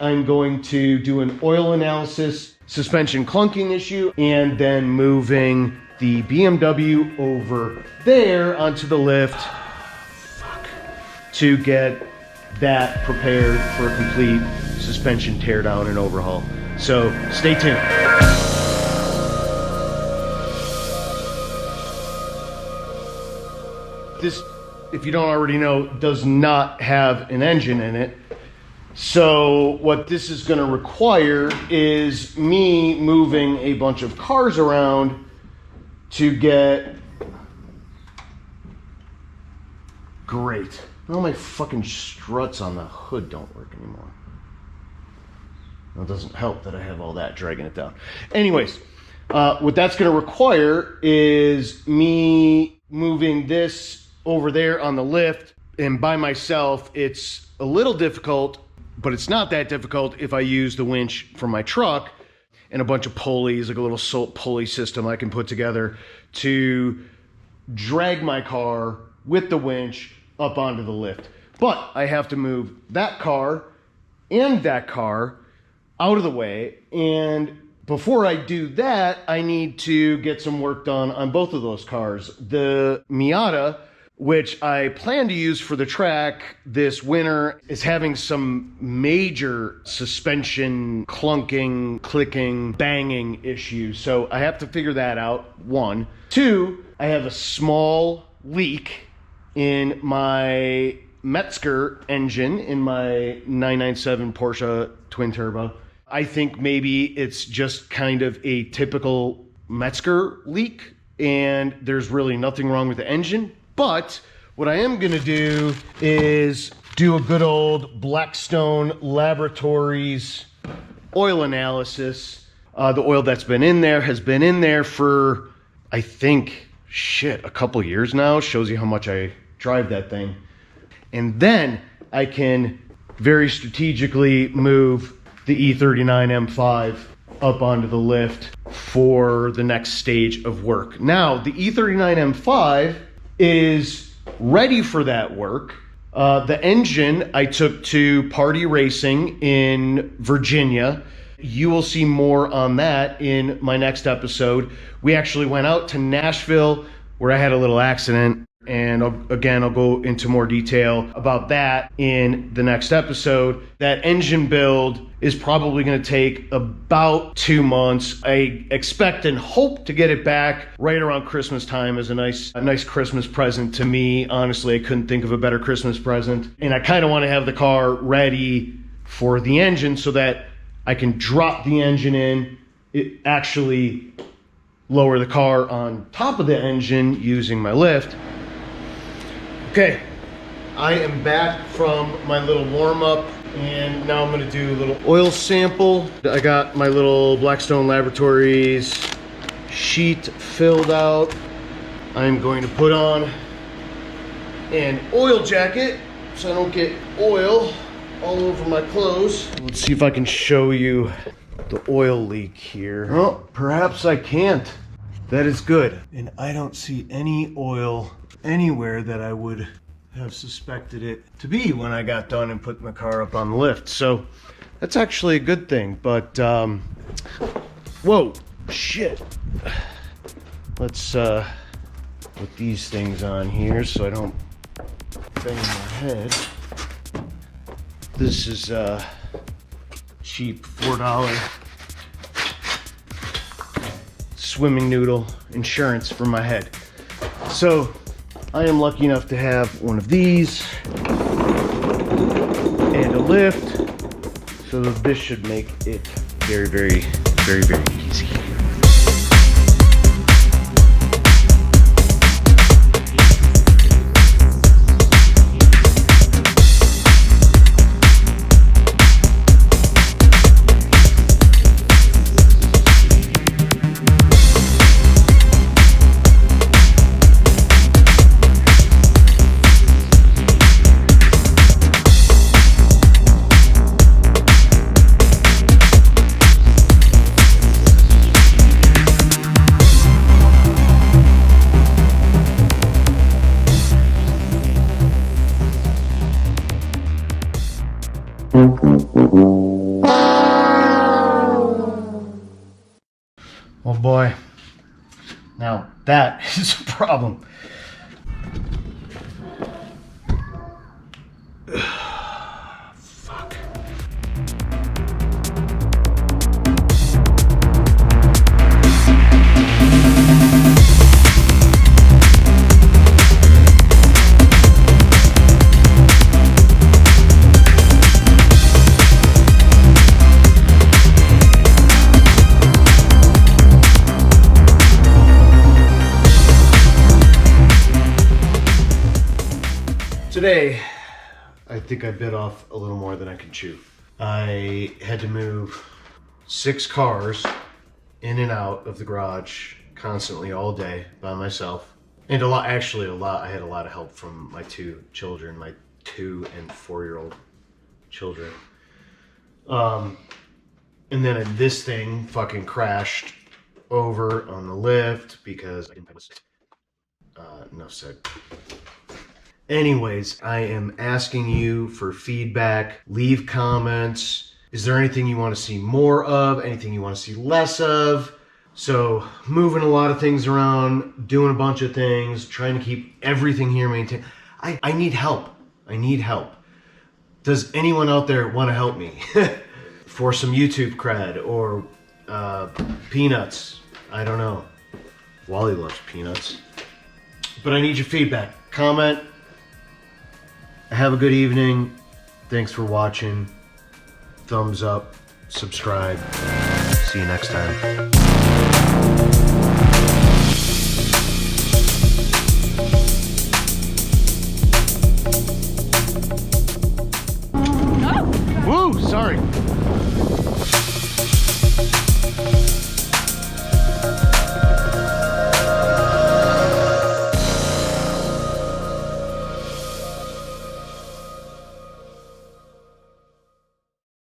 I'm going to do an oil analysis, suspension clunking issue, and then moving the BMW over there onto the lift to get that prepared for a complete suspension teardown and overhaul. So stay tuned. This, if you don't already know, does not have an engine in it. So what this is going to require is me moving a bunch of cars around to get... Great. All my fucking struts on the hood don't work anymore. Well, it doesn't help that I have all that dragging it down. Anyways, what that's going to require is me moving this over there on the lift, and by myself it's a little difficult, but it's not that difficult if I use the winch from my truck and a bunch of pulleys, like a little salt pulley system I can put together to drag my car with the winch up onto the lift. But I have to move that car and that car out of the way, and before I do that, I need to get some work done on both of those cars. The Miata, which I plan to use for the track this winter, is having some major suspension clunking, clicking, banging issues. So I have to figure that out, one. Two, I have a small leak in my Metzger engine in my 997 Porsche twin turbo. I think maybe it's just kind of a typical Metzger leak and there's really nothing wrong with the engine. But what I am gonna do is do a good old Blackstone Laboratories oil analysis. The oil that's been in there has been in there for, I think, a couple years now. Shows you how much I drive that thing. And then I can very strategically move the E39 M5 up onto the lift for the next stage of work. Now, the E39 M5 is ready for that work. The engine I took to Party Racing in Virginia. You will see more on that in my next episode. We actually went out to Nashville where I had a little accident. And I'll go into more detail about that in the next episode. That engine build is probably going to take about 2 months. I expect and hope to get it back right around Christmas time as a nice Christmas present to me. Honestly, I couldn't think of a better Christmas present. And I kind of want to have the car ready for the engine so that I can drop the engine in, it actually lower the car on top of the engine using my lift. Okay, I am back from my little warm-up, and now I'm going to do a little oil sample. I got my little Blackstone Laboratories sheet filled out. I'm going to put on an oil jacket so I don't get oil all over my clothes. Let's see if I can show you the oil leak here. Oh, perhaps I can't. That is good. And I don't see any oil anywhere that I would have suspected it to be when I got done and put my car up on the lift. So that's actually a good thing. But whoa, shit. Let's put these things on here so I don't bang my head. This is cheap $4 swimming noodle insurance for my head. So I am lucky enough to have one of these and a lift, so this should make it very, very, very, very easy. boy. Now that is a problem. Fuck. Today, I think I bit off a little more than I can chew. I had to move 6 cars in and out of the garage constantly all day by myself. And a lot. I had a lot of help from my 2 children, my 2 and 4-year-old children. And then this thing fucking crashed over on the lift because I didn't enough said. Anyways, I am asking you for feedback. Leave comments. Is there anything you want to see more of? Anything you want to see less of? So, moving a lot of things around, doing a bunch of things, trying to keep everything here maintained. I need help. I need help. Does anyone out there want to help me? For some YouTube cred or peanuts. I don't know. Wally loves peanuts. But I need your feedback. Comment. Have a good evening. Thanks for watching. Thumbs up. Subscribe. See you next time. Woo! Sorry.